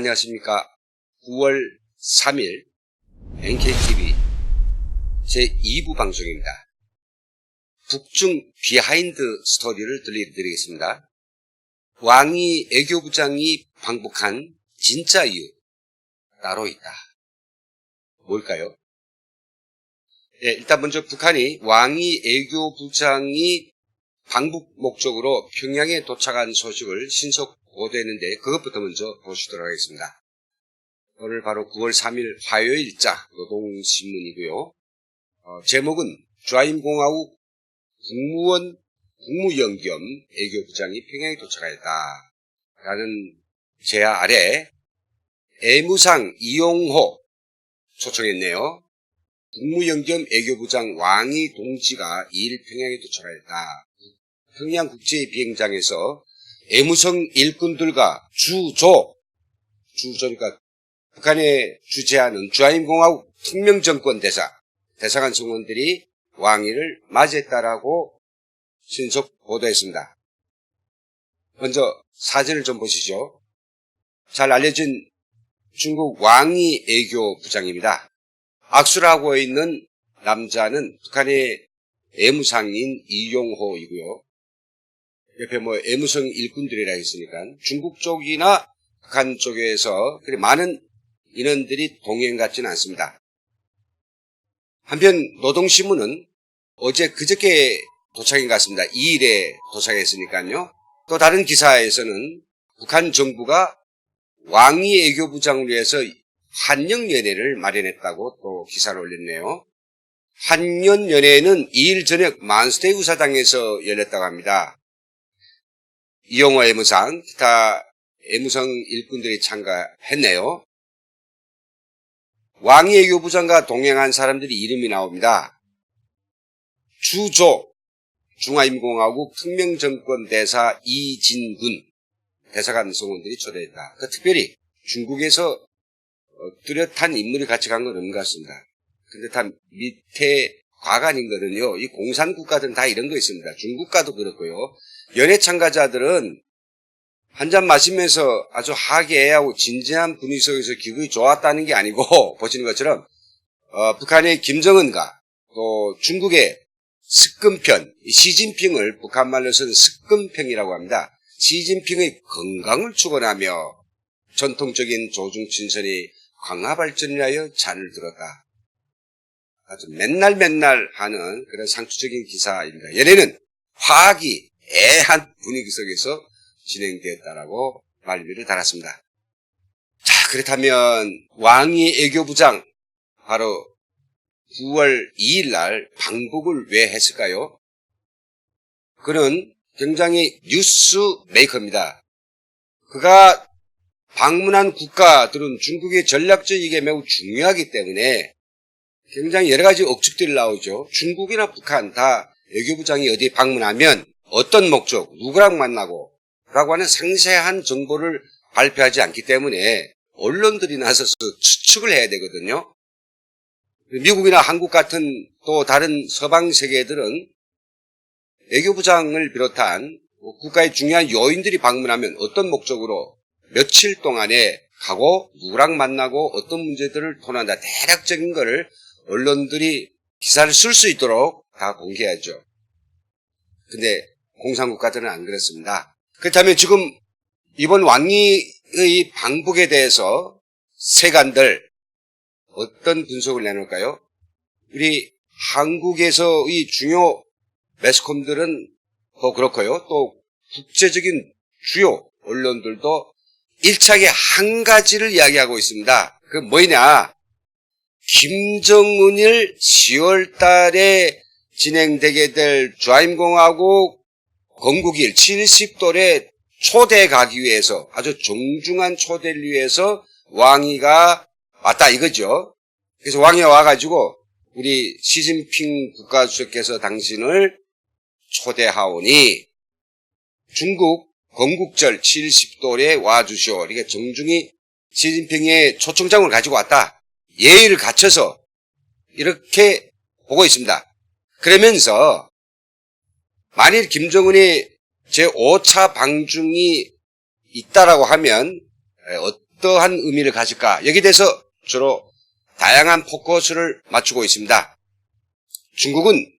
안녕하십니까. 9월 3일 NKTV 제2부 방송입니다. 북중 비하인드 스토리를 들려드리겠습니다. 왕이 애교부장이 방북한 진짜 이유 따로 있다. 뭘까요? 네, 일단 먼저 북한이 왕이 애교부장이 방북 목적으로 평양에 도착한 소식을 신속 보도했는데 그것부터 먼저 보시도록 하겠습니다. 오늘 바로 9월 3일 화요일자 노동신문이고요. 제목은 좌임공화국 국무위원 겸 애교부장이 평양에 도착하였다 라는 제하 아래 애무상 이용호 초청했네요. 국무위원 겸 애교부장 왕이 동지가 2일 평양에 도착하였다. 평양국제 비행장에서 애무성 일꾼들과 주조니까 북한에 주재하는 좌임공화국 특명정권 대사관 성원들이 왕위를 맞이했다라고 신속 보도했습니다. 먼저 사진을 좀 보시죠. 잘 알려진 중국 왕위 애교 부장입니다. 악수를 하고 있는 남자는 북한의 애무상인 이용호이고요. 옆에 애무성 일꾼들이라 했으니까 중국 쪽이나 북한 쪽에서 그리 많은 인원들이 동행 같지는 않습니다. 한편 노동신문은 그저께 도착인 것 같습니다. 2일에 도착했으니까요. 또 다른 기사에서는 북한 정부가 왕위 애교부장을 위해서 한영연회를 마련했다고 또 기사를 올렸네요. 한영연회는 2일 저녁 만스테이 우사당에서 열렸다고 합니다. 이용호 애무상, 기타 애무성 일꾼들이 참가했네요. 왕위 애교부장과 동행한 사람들이 이름이 나옵니다. 주조, 중화인민공화국 특명정권 대사 이진군, 대사관 성원들이 초대했다. 특별히 중국에서 뚜렷한 인물이 같이 간 건 없는 것 같습니다. 근데 다 밑에 과관이거든요. 이 공산국가들은 다 이런 거 있습니다. 중국가도 그렇고요. 연회 참가자들은 한잔 마시면서 아주 화기애애하고 진지한 분위기 속에서 기분이 좋았다는 게 아니고 보시는 것처럼 북한의 김정은과 또 중국의 습근편, 시진핑을 북한말로서는 습근평이라고 합니다. 시진핑의 건강을 축원하며 전통적인 조중친선이 강화 발전을 위하여 잔을 들었다. 아주 맨날 하는 그런 상투적인 기사입니다. 연애는 화기애애한 분위기 속에서 진행되었다라고 말미를 달았습니다. 자, 그렇다면 왕위 애교부장 바로 9월 2일 날 방북을 왜 했을까요? 그는 굉장히 뉴스 메이커입니다. 그가 방문한 국가들은 중국의 전략적 이익에 매우 중요하기 때문에 굉장히 여러 가지 억측들이 나오죠. 중국이나 북한 다 애교부장이 어디 방문하면 어떤 목적, 누구랑 만나고 라고 하는 상세한 정보를 발표하지 않기 때문에 언론들이 나서서 추측을 해야 되거든요. 미국이나 한국 같은 또 다른 서방 세계들은 애교부장을 비롯한 국가의 중요한 요인들이 방문하면 어떤 목적으로 며칠 동안에 가고 누구랑 만나고 어떤 문제들을 토론한다. 대략적인 거를 언론들이 기사를 쓸 수 있도록 다 공개하죠. 근데 공산국가들은 안 그렇습니다. 그렇다면 지금 이번 왕위의 방북에 대해서 세간들 어떤 분석을 내놓을까요? 우리 한국에서의 중요 매스컴들은 더 그렇고요. 또 국제적인 주요 언론들도 일차게 한 가지를 이야기하고 있습니다. 그 뭐냐? 김정은을 10월 달에 진행되게 될 좌임공화국 건국일 70돌에 초대 가기 위해서 아주 정중한 초대를 위해서 왕이가 왔다 이거죠. 그래서 왕이 와가지고 우리 시진핑 국가주석께서 당신을 초대하오니 중국 건국절 70돌에 와주시오. 이렇게 정중히 시진핑의 초청장을 가지고 왔다. 예의를 갖춰서 이렇게 보고 있습니다. 그러면서 만일 김정은이 제5차 방중이 있다라고 하면 어떠한 의미를 가질까? 여기에 대해서 주로 다양한 포커스를 맞추고 있습니다. 중국은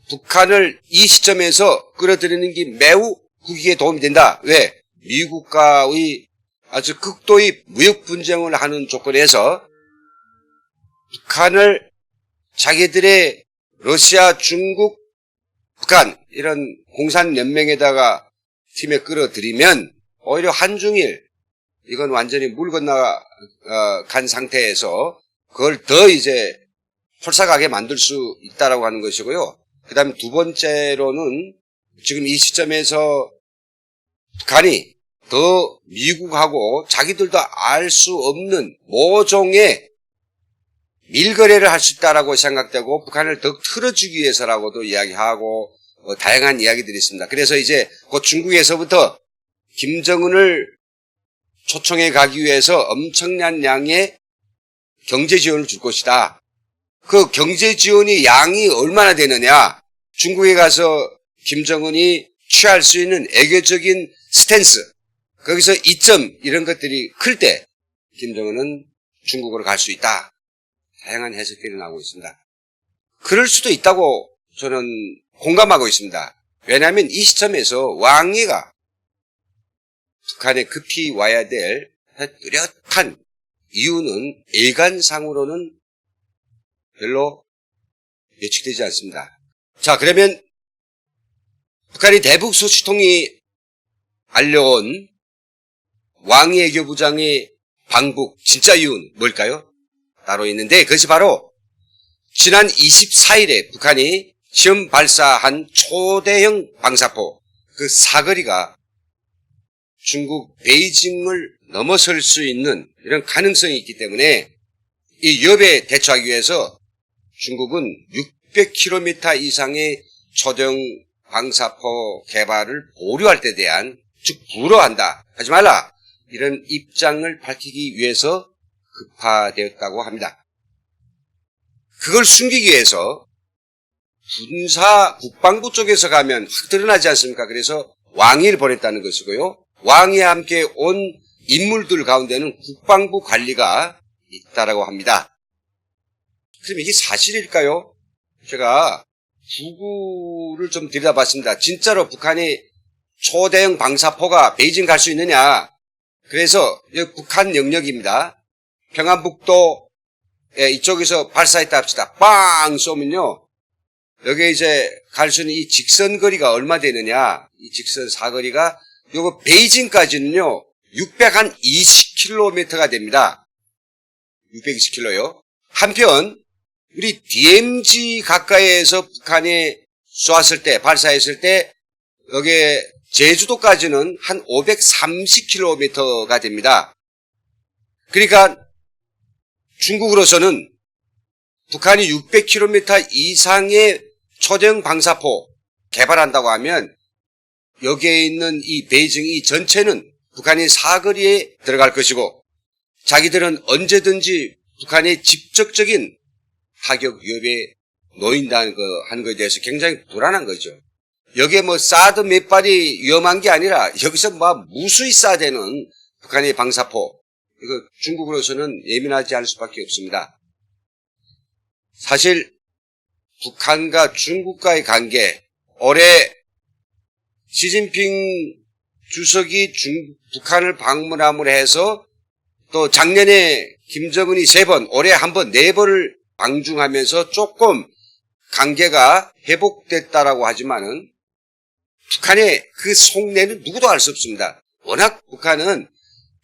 북한을 이 시점에서 끌어들이는 게 매우 국익에 도움이 된다. 왜? 미국과의 아주 극도의 무역 분쟁을 하는 조건에서 북한을 자기들의 러시아, 중국, 북한 이런 공산연맹에다가 팀에 끌어들이면 오히려 한중일 이건 완전히 물 건너간 상태에서 그걸 더 이제 홀싹하게 만들 수 있다라고 하는 것이고요. 그 다음에 두 번째로는 지금 이 시점에서 북한이 더 미국하고 자기들도 알 수 없는 모종의 밀거래를 할 수 있다라고 생각되고 북한을 더 틀어주기 위해서라고도 이야기하고 다양한 이야기들이 있습니다. 그래서 이제 곧 중국에서부터 김정은을 초청해 가기 위해서 엄청난 양의 경제 지원을 줄 것이다. 그 경제 지원이 양이 얼마나 되느냐? 중국에 가서 김정은이 취할 수 있는 애교적인 스탠스, 거기서 이점 이런 것들이 클 때 김정은은 중국으로 갈 수 있다. 다양한 해석들이 나오고 있습니다. 그럴 수도 있다고 저는 공감하고 있습니다. 왜냐하면 이 시점에서 왕위가 북한에 급히 와야 될 뚜렷한 이유는 일관상으로는 별로 예측되지 않습니다. 자, 그러면 북한이 대북 소식통이 알려온 왕위 외교부장의 방북 진짜 이유는 뭘까요? 따로 있는데 그것이 바로 지난 24일에 북한이 시험 발사한 초대형 방사포 그 사거리가 중국 베이징을 넘어설 수 있는 이런 가능성이 있기 때문에 이 위협에 대처하기 위해서 중국은 600km 이상의 초대형 방사포 개발을 보류할 때 대한 즉 불허한다. 하지 말라. 이런 입장을 밝히기 위해서 급파되었다고 합니다. 그걸 숨기기 위해서 군사 국방부 쪽에서 가면 확 드러나지 않습니까? 그래서 왕위를 보냈다는 것이고요. 왕위와 함께 온 인물들 가운데는 국방부 관리가 있다라고 합니다. 그럼 이게 사실일까요? 제가 구글을 좀 들여다봤습니다. 진짜로 북한이 초대형 방사포가 베이징 갈 수 있느냐? 그래서 여기 북한 영역입니다. 평안북도 이쪽에서 발사했다 합시다. 빵 쏘면요. 여기에 이제 갈 수 있는 이 직선 거리가 얼마 되느냐? 이 직선 사거리가 요거 베이징까지는요. 620km가 됩니다. 620km요. 한편 우리 DMZ 가까이에서 북한이 쏘았을 때, 발사했을 때 여기에 제주도까지는 한 530km가 됩니다. 그러니까 중국으로서는 북한이 600km 이상의 초대형 방사포 개발한다고 하면 여기에 있는 이 베이징 이 전체는 북한이 사거리에 들어갈 것이고 자기들은 언제든지 북한의 직접적인 타격 위협에 놓인다는 하는 것에 대해서 굉장히 불안한 거죠. 여기에 뭐 사드 몇 발이 위험한 게 아니라 여기서 뭐 무수히 쏴대는 북한의 방사포 이거 중국으로서는 예민하지 않을 수밖에 없습니다. 사실 북한과 중국과의 관계 올해 시진핑 주석이 북한을 방문함으로 해서 또 작년에 김정은이 3번 올해 한 번 4번을 방중하면서 조금 관계가 회복됐다라고 하지만은 북한의 그 속내는 누구도 알 수 없습니다. 워낙 북한은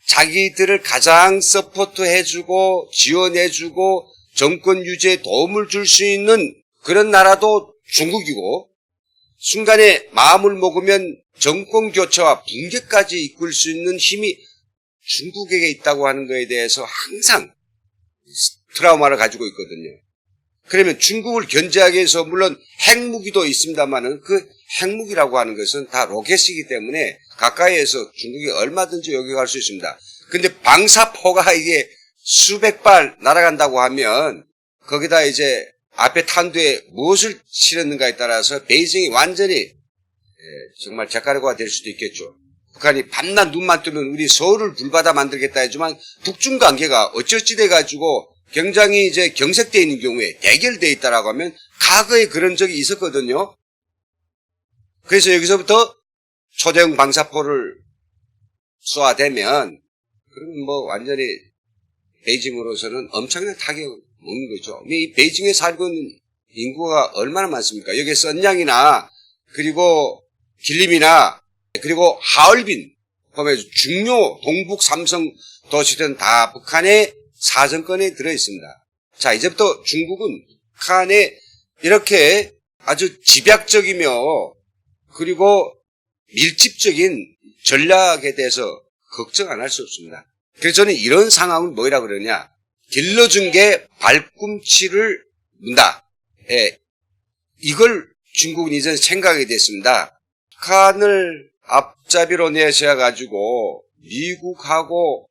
자기들을 가장 서포트해주고 지원해주고 정권 유지에 도움을 줄 수 있는 그런 나라도 중국이고 순간에 마음을 먹으면 정권 교체와 붕괴까지 이끌 수 있는 힘이 중국에게 있다고 하는 것에 대해서 항상 트라우마를 가지고 있거든요. 그러면 중국을 견제하기 위해서 물론 핵무기도 있습니다만은 그 핵무기라고 하는 것은 다 로켓이기 때문에 가까이에서 중국이 얼마든지 요격할 수 있습니다. 근데 방사포가 이게 수백 발 날아간다고 하면 거기다 이제 앞에 탄두에 무엇을 실었는가에 따라서 베이징이 완전히 정말 재가루가 될 수도 있겠죠. 북한이 밤낮 눈만 뜨면 우리 서울을 불바다 만들겠다 했지만 북중 관계가 어찌어찌 돼가지고 굉장히 이제 경색되어 있는 경우에 대결되어 있다라고 하면 과거에 그런 적이 있었거든요. 그래서 여기서부터 초대형 방사포를 쏘아대면 그러면 뭐 완전히 베이징으로서는 엄청난 타격을 먹는 거죠. 이 베이징에 살고 있는 인구가 얼마나 많습니까? 여기에 썬양이나 그리고 길림이나 그리고 하얼빈 보면 중요 동북 삼성 도시들은 다 북한의 사정권에 들어 있습니다. 자, 이제부터 중국은 북한의 이렇게 아주 집약적이며 그리고 밀집적인 전략에 대해서 걱정 안 할 수 없습니다. 그래서 저는 이런 상황을 뭐라 그러냐. 길러준 게 발꿈치를 문다. 예, 이걸 중국은 이제 생각하게 됐습니다. 북한을 앞잡이로 내세워가지고 미국하고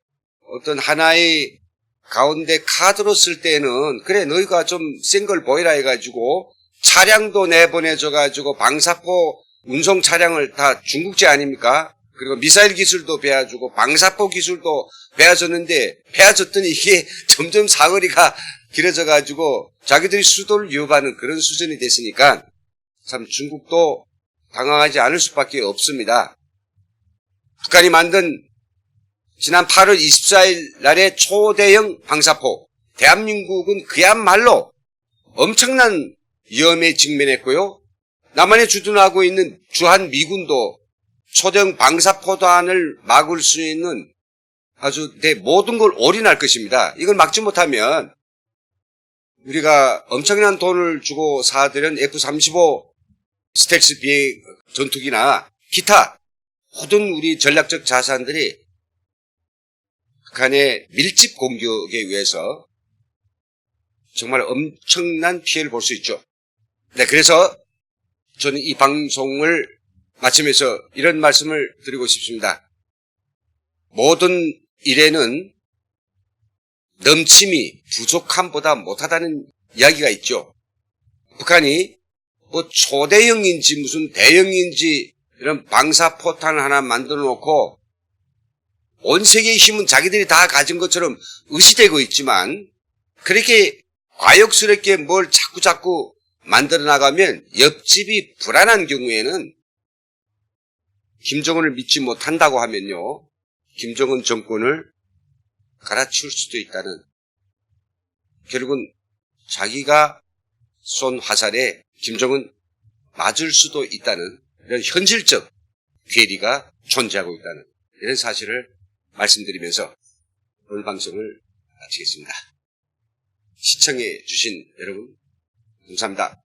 어떤 하나의 가운데 카드로 쓸 때는 그래 너희가 좀 센 걸 보이라 해가지고 차량도 내보내줘가지고 방사포 운송 차량을 다 중국제 아닙니까? 그리고 미사일 기술도 배워주고 방사포 기술도 배워줬는데 배워줬더니 이게 점점 사거리가 길어져가지고 자기들이 수도를 위협하는 그런 수준이 됐으니까 참 중국도 당황하지 않을 수밖에 없습니다. 북한이 만든 지난 8월 24일 날의 초대형 방사포, 대한민국은 그야말로 엄청난 위험에 직면했고요. 남한에 주둔하고 있는 주한미군도 초대형 방사포단을 막을 수 있는 아주 모든 걸 올인할 것입니다. 이걸 막지 못하면 우리가 엄청난 돈을 주고 사들인 F-35 스텔스 비행 전투기나 기타 모든 우리 전략적 자산들이 북한의 밀집 공격에 의해서 정말 엄청난 피해를 볼 수 있죠. 네, 그래서 저는 이 방송을 마치면서 이런 말씀을 드리고 싶습니다. 모든 일에는 넘침이 부족함보다 못하다는 이야기가 있죠. 북한이 뭐 초대형인지 무슨 대형인지 이런 방사포탄 하나 만들어 놓고 온 세계의 힘은 자기들이 다 가진 것처럼 의시되고 있지만 그렇게 과욕스럽게 뭘 자꾸 만들어 나가면 옆집이 불안한 경우에는 김정은을 믿지 못한다고 하면요. 김정은 정권을 갈아치울 수도 있다는, 결국은 자기가 쏜 화살에 김정은 맞을 수도 있다는 이런 현실적 괴리가 존재하고 있다는 이런 사실을 말씀드리면서 오늘 방송을 마치겠습니다. 시청해 주신 여러분 감사합니다.